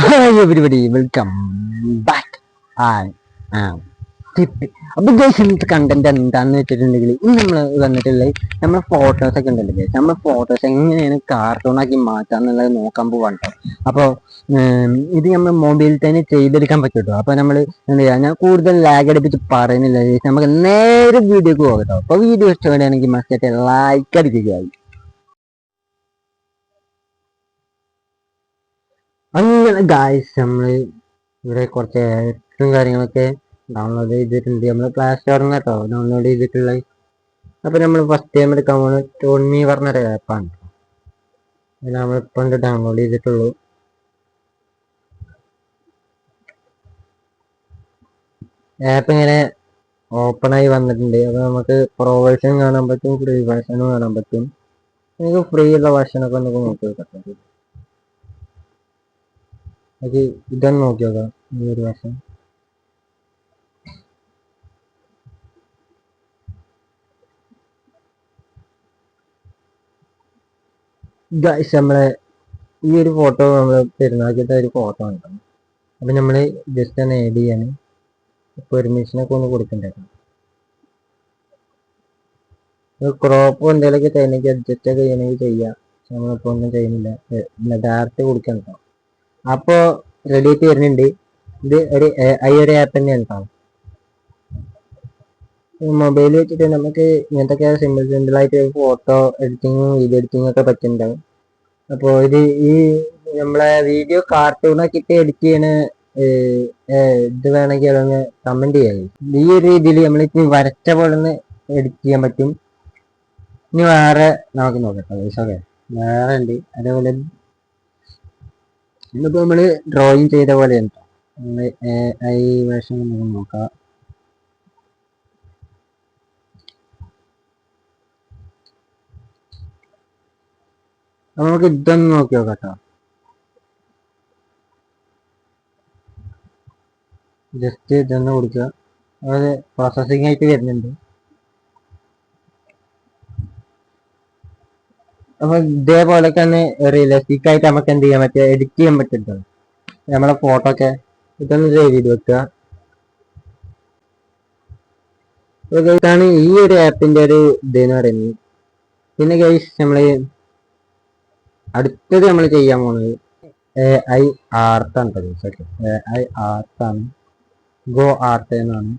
Hi everybody, welcome back. I am Tippy. അപ്പൊ guys ഇന്നത്തെ content എന്താന്ന് വെച്ചിട്ടുണ്ടെങ്കിൽ ഇന്ന് നമ്മൾ വന്നിട്ടുള്ളത് നമ്മളെ ഫോട്ടോസ് ഒക്കെ ഉണ്ടല്ലോ ഗൈസ്, നമ്മളെ ഫോട്ടോസ് എങ്ങനെയാണ് കാർട്ടൂൺ ആക്കി മാറ്റാന്നുള്ളത് നോക്കാൻ പോവാണ് ട്ടോ. അപ്പോൾ ഇത് നമ്മൾ മൊബൈലിൽ തന്നെ ചെയ്തെടുക്കാൻ പറ്റും ട്ടോ. അപ്പൊ നമ്മൾ എന്താ ചെയ്യാ, ഞാൻ കൂടുതൽ ലാഗ് അടിപ്പിച്ച് പറയുന്നില്ല ഗൈസ്, നമുക്ക് നേരെ വീഡിയോക്ക് പോകാം ട്ടോ. അപ്പൊ വീഡിയോ ഇഷ്ടപ്പെടുകയാണെങ്കിൽ മസ്റ്റായിട്ട് ലൈക്ക് അടിക്കുക. അങ്ങനെ ഗായ്സ് നമ്മൾ ഇവിടെ കുറച്ച് ആപ്സും കാര്യങ്ങളൊക്കെ ഡൗൺലോഡ് ചെയ്തിട്ടുണ്ട്. നമ്മൾ പ്ലേ സ്റ്റോറിൽ നിന്ന് കേട്ടോ ഡൗൺലോഡ് ചെയ്തിട്ടുള്ളത്. അപ്പോൾ നമ്മൾ ഫസ്റ്റ് ടൈം എടുക്കാൻ പോകുന്നത് ടോൺമി പറഞ്ഞൊരു ആപ്പാണ്. അത് നമ്മളിപ്പോൾ ഡൗൺലോഡ് ചെയ്തിട്ടുള്ളൂ. ആപ്പ് ഇങ്ങനെ ഓപ്പൺ ആയി വന്നിട്ടുണ്ട്. അപ്പോൾ നമുക്ക് പ്രോ വേർഷൻ കാണാൻ പറ്റും, ഫ്രീ വേർഷനും കാണാൻ പറ്റും. നമുക്ക് ഫ്രീ ഉള്ള വേർഷനൊക്കെ നമുക്ക് നോക്കി നോക്കാം. അത് ഇതൊന്ന് നോക്കി നോക്കാം, ഈ ഒരു വേർഷൻ. ഗൈസ് നമ്മളെ ഈ ഒരു ഫോട്ടോ നമ്മൾ പെരുന്നാൾക്കത്തെ ഒരു ഫോട്ടോ ആണ്. അപ്പം നമ്മൾ ജസ്റ്റ് ഒന്ന് ആഡ് ചെയ്യാൻ പെർമിഷനൊക്കെ ഒന്ന് കൊടുക്കണ്ടായിരുന്നു. ക്രോപ്പോ എന്തെങ്കിലുമൊക്കെ ചെയ്യണമെങ്കിൽ അഡ്ജസ്റ്റ് ഒക്കെ ചെയ്യണമെങ്കിൽ ചെയ്യാം. നമ്മളിപ്പോൾ ഒന്നും ചെയ്യുന്നില്ല, ഡയറക്റ്റ് കൊടുക്കാൻ കേട്ടോ. അപ്പോൾ റെഡി ആയിട്ട് വരുന്നുണ്ട്. ഇത് ഒരു ആപ്പ് തന്നെയാണ് കേട്ടോ. മൊബൈൽ വെച്ചിട്ട് നമുക്ക് ഇങ്ങനത്തെ സിമ്പിളായിട്ട് ഫോട്ടോ എഡിറ്റിങ്ങും വീഡിയോ എഡിറ്റിങ്ങും ഒക്കെ പറ്റുന്നുണ്ടാവും. അപ്പോൾ ഈ നമ്മളെ വീഡിയോ കാർട്ടൂൺ ആക്കിയിട്ട് എഡിറ്റ് ചെയ്യണ ഇത് വേണമെങ്കിൽ അതൊന്ന് കമന്റ് ചെയ്യാം. ഈ ഒരു രീതിയിൽ നമ്മൾ വരച്ച പോലെ ഒന്ന് എഡിറ്റ് ചെയ്യാൻ പറ്റും. ഇനി വേറെ നമുക്ക് നോക്കട്ടെ. ഓക്കെ, വേറെ ഉണ്ട് അതേപോലെ. ഇന്നിപ്പോൾ നമ്മൾ ഡ്രോയിങ് ചെയ്ത പോലെയാണ്. AI വേർഷൻ നമുക്ക് നോക്കാം. നമുക്ക് ഇതൊന്ന് നോക്കി നോക്കാം കേട്ടോ. ജസ്റ്റ് ഇതൊന്ന് കൊടുക്കുക. അത് പ്രോസസ്സിംഗ് ആയിട്ട് വരുന്നുണ്ട്. അപ്പൊ ഇതേപോലെ തന്നെ റിയലിസ്റ്റിക് ആയിട്ട് നമുക്ക് എന്ത് ചെയ്യാൻ പറ്റുക, എഡിറ്റ് ചെയ്യാൻ പറ്റും നമ്മളെ ഫോട്ടോ ഒക്കെ. ഇതൊന്ന് സേവ് ചെയ്ത് വെക്കുക. ഇതാണ് ഈ ഒരു ആപ്പിന്റെ ഒരു ഇതെന്ന് പറയുന്നത്. പിന്നെ ഗൈസ് നമ്മള് അടുത്തത് നമ്മൾ ചെയ്യാൻ പോകുന്നത് AI ആർട്ടാണ് കേട്ടോ. ഓക്കെ, AI ആർട്ടാണ്, ഗോ ആർട്ട് എന്നാണ്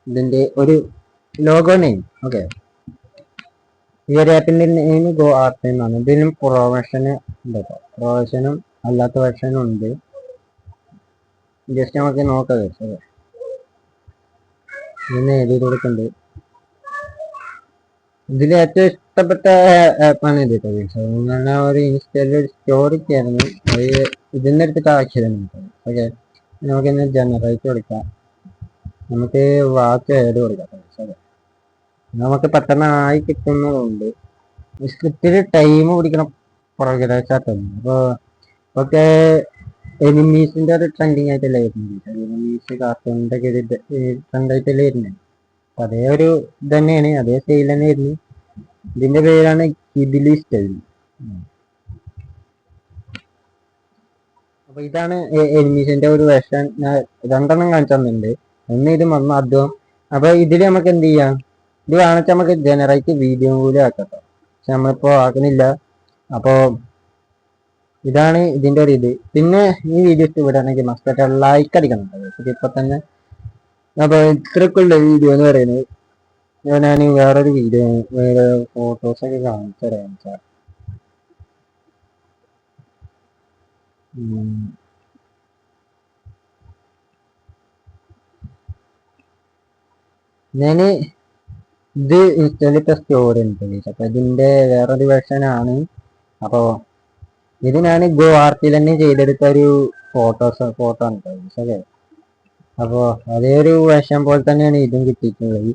ഇതിന്റെ ഒരു ലോഗോ നെയിം. ഓക്കെ, ഈ ഒരു ആപ്പിന്റെ നെയിം ഗോ ആർട്ട് എന്നാണ്. ഇതിനും പ്രൊവേഷന് ഉണ്ട് കേട്ടോ, പ്രൊവേഷനും അല്ലാത്ത വെർഷനും ഉണ്ട്. ജസ്റ്റ് നമുക്ക് നോക്കാം. ഇതിന് എഴുതി കൊടുക്കുന്നുണ്ട്. ഇതിൽ ഏറ്റവും ഇഷ്ടപ്പെട്ട ആപ്പാണ് ഇത് കേട്ടോ. നിങ്ങളുടെ ഒരു ഇൻസ്റ്റയിൽ ഒരു സ്റ്റോറിക്ക് ആയിരുന്നു, അത് ഇതിൻ്റെ അടുത്തിട്ട് ആക്കിയതാണ്. ഓക്കെ, നമുക്കിന്ന് ജനറേറ്റ് കൊടുക്കാം. നമുക്ക് വാക്ക് ഏഡ് കൊടുക്കാം. ഓക്കെ, നമുക്ക് പെട്ടെന്ന് ആയി കിട്ടുന്നതുകൊണ്ട് സ്ക്രിപ്റ്റിൽ ടൈം പിടിക്കണം പ്രോഗ്രസ്സായിട്ടുണ്ട്. അപ്പോൾ ഒക്കെ എനിമീസിന്റെ ഒരു ട്രെൻഡിങ് ആയിട്ടല്ലേ വരുന്നത്. എനിമീസ് കാർട്ടൂണിന്റെ ഒക്കെ ഒരു ട്രെൻഡായിട്ടല്ലേ വരുന്നത്. അപ്പൊ അതേ ഒരു ഇത് തന്നെയാണ്, അതേ സ്റ്റൈൽ തന്നെ വരുന്നു. ഇതിന്റെ പേരാണ് കിബിലി സ്റ്റൈൽ. അപ്പൊ ഇതാണ് എനിമീസിന്റെ ഒരു വേർഷൻ. ഞാൻ രണ്ടെണ്ണം കാണിച്ചു തന്നിട്ടുണ്ട്. ഒന്ന് ഇത് വന്ന അതും. അപ്പൊ ഇതിൽ നമുക്ക് എന്ത് ചെയ്യാം, ഇത് കാണിച്ചാൽ നമുക്ക് ജനറേറ്റ് വീഡിയോ കൂടി ആക്കട്ടോ. പക്ഷെ നമ്മളിപ്പോ ആക്കുന്നില്ല. അപ്പോ ഇതാണ് ഇതിന്റെ ഒരു ഇത്. പിന്നെ ഈ വീഡിയോ ഇഷ്ടപ്പെടുകയാണെങ്കിൽ മസ്റ്റായിട്ട് ലൈക്ക് അടിക്കണം ഇപ്പൊ തന്നെ. അപ്പൊ ഇത്രയൊക്കെയുള്ള വീഡിയോ എന്ന് പറയുന്നത്. ഞാൻ വേറൊരു വീഡിയോ, വേറെ ഫോട്ടോസൊക്കെ കാണിച്ചു തരാം. ഞാന് ഇത് ഇൻസ്റ്റയിലിട്ട സ്റ്റോറി ഉണ്ട്. അപ്പൊ ഇതിന്റെ വേറൊരു വേർഷൻ ആണ്. അപ്പോ ഇത് ഞാൻ ഗോ ആർട്ടിൽ തന്നെ ചെയ്തെടുത്ത ഒരു ഫോട്ടോ ആണ്. ഓക്കെ, അപ്പോൾ അതേ ഒരു വേഷം പോലെ തന്നെയാണ് ഇതും കിട്ടിയിട്ടുള്ളത്.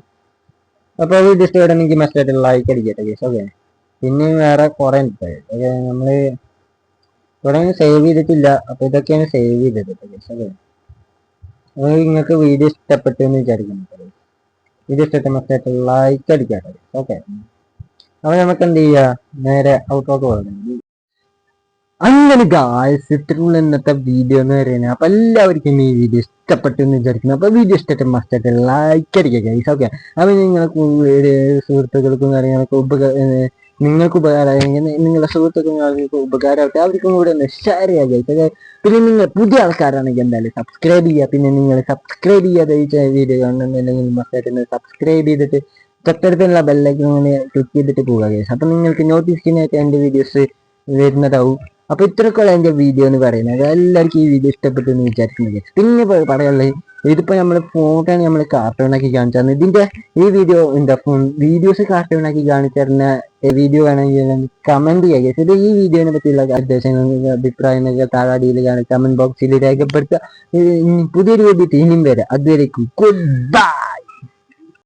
അപ്പോൾ ഇത് ഇഷ്ടപ്പെടുന്നെങ്കിൽ മസ്റ്റായിട്ട് ലൈക്ക് അടിക്കട്ടെ ഗൈസ്. ഓക്കെ, പിന്നെ വേറെ കുറെ ഉണ്ട്. ഓക്കെ, നമ്മള് ഇവിടെ സേവ് ചെയ്തിട്ടില്ല. അപ്പൊ ഇതൊക്കെയാണ് സേവ് ചെയ്തത് ഗൈസ്. ഓക്കെ, നിങ്ങൾക്ക് വീഡിയോ ഇഷ്ടപ്പെട്ടു എന്ന് വിചാരിക്കുന്നു. വീഡിയോ ഇഷ്ടപ്പെട്ട മസ്റ്റായിട്ട് ലൈക്ക് അടിക്കട്ടെ. ഓക്കെ, അപ്പൊ നമുക്ക് എന്ത് ചെയ്യാ, നേരെ ഔട്ടോട്ട് പോകുന്നത്. അങ്ങനെ ഗായ്സ് ഇത്രയുള്ള ഇന്നത്തെ വീഡിയോ എന്ന് പറയുന്നത്. അപ്പൊ എല്ലാവർക്കും ഈ വീഡിയോ ഇഷ്ടപ്പെട്ടു എന്ന് വിചാരിക്കുന്നു. അപ്പൊ വീഡിയോ ഇഷ്ടപ്പെട്ട മസ്റ്റായിട്ട് ലൈക്ക് അടിക്കുക ഗൈസ്. ഓക്കെ, അപ്പൊ നിങ്ങൾക്ക് സുഹൃത്തുക്കൾക്കും കാര്യങ്ങളൊക്കെ നിങ്ങൾക്ക് ഉപകാരമായെങ്കിൽ നിങ്ങളുടെ സുഹൃത്തുക്കൾക്ക് ഉപകാരമാവട്ടെ, അവർക്കും കൂടെ ഒന്ന് ഷെയർ ചെയ്യുക ഗൈസ്. പിന്നെ നിങ്ങൾ പുതിയ ആൾക്കാരാണെങ്കിൽ എന്തായാലും സബ്സ്ക്രൈബ് ചെയ്യുക. പിന്നെ നിങ്ങൾ സബ്സ്ക്രൈബ് ചെയ്യാതെ ഈ വീഡിയോ കാണുന്നുണ്ടെങ്കിൽ മസ്റ്റായിട്ട് സബ്സ്ക്രൈബ് ചെയ്തിട്ട് തൊട്ടടുത്തുള്ള ബെല്ലൈക്കൺ ക്ലിക്ക് ചെയ്തിട്ട് പോവുക ഗൈസ്. അപ്പൊ നിങ്ങൾക്ക് നോട്ടിഫിക്കേഷൻ ആയിട്ട് എൻ്റെ വീഡിയോസ് വരുന്നതാവും. അപ്പൊ ഇത്രയൊക്കെയുള്ള എന്റെ വീഡിയോ എന്ന് പറയുന്നത്. എല്ലാവർക്കും ഈ വീഡിയോ ഇഷ്ടപ്പെട്ടു എന്ന് വിചാരിക്കുന്നത്. പിന്നെ പറയാനുള്ളത്, ഇതിപ്പോ നമ്മള് ഫോട്ടോയാണ് നമ്മൾ കാർട്ടൂണാക്കി കാണിച്ചു തരുന്നത്. ഇതിന്റെ ഈ വീഡിയോ എന്താ വീഡിയോസ് കാർട്ടൂണാക്കി കാണിച്ചു തരുന്ന വീഡിയോ വേണമെങ്കിൽ കമന്റ് ചെയ്യുക. ഇത് ഈ വീഡിയോനെ പറ്റിയുള്ള നിർദ്ദേശങ്ങൾ അഭിപ്രായങ്ങൾ താഴാടിയിൽ കമന്റ് ബോക്സിൽ രേഖപ്പെടുത്തുക. പുതിയൊരു വീഡിയോ ഇനിയും വരാം. അതുവരേക്കും ഗുഡ് ബൈ.